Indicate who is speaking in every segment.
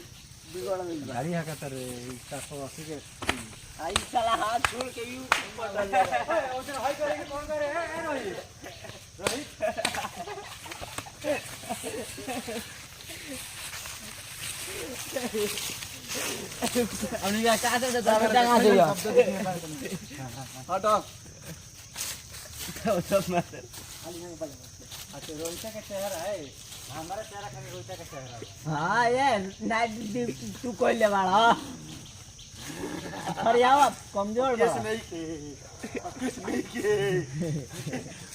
Speaker 1: गाड़ी है का तेरे 480 के
Speaker 2: आई साला हाथ छोड़ के यू बदल
Speaker 1: उधर हाई करेंगे कौन करे है रोहित रोहित
Speaker 2: हमने क्या चाहते थे तो टंगा दिया हटो सब मत
Speaker 1: अच्छा रोहित का चेहरा है हमारा चेहरा खाली रोहित का चेहरा है
Speaker 2: हां ये नाइट ड्यूटी तू कोई ले वाला अरे यार कमजोर बा
Speaker 1: किस नहीं के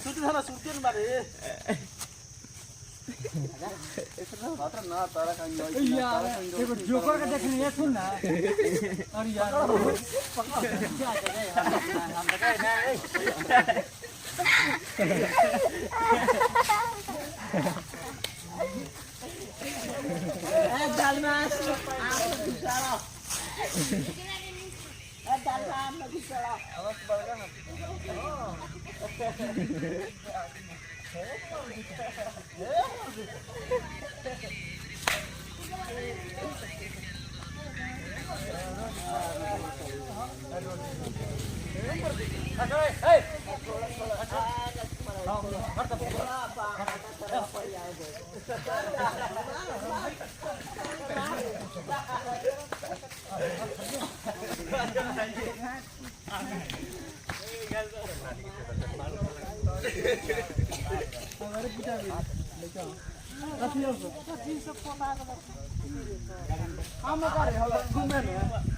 Speaker 1: तू तो साला सुरते न मारे इतना ना तारा का यार देखो जोकर का देखने ये सुन ना अरे यार क्या करे हम बताए ना
Speaker 2: ए दालमास सारा ए दालमास लगी सारा
Speaker 1: आवाज बढ़ा ना हम करे घूमे में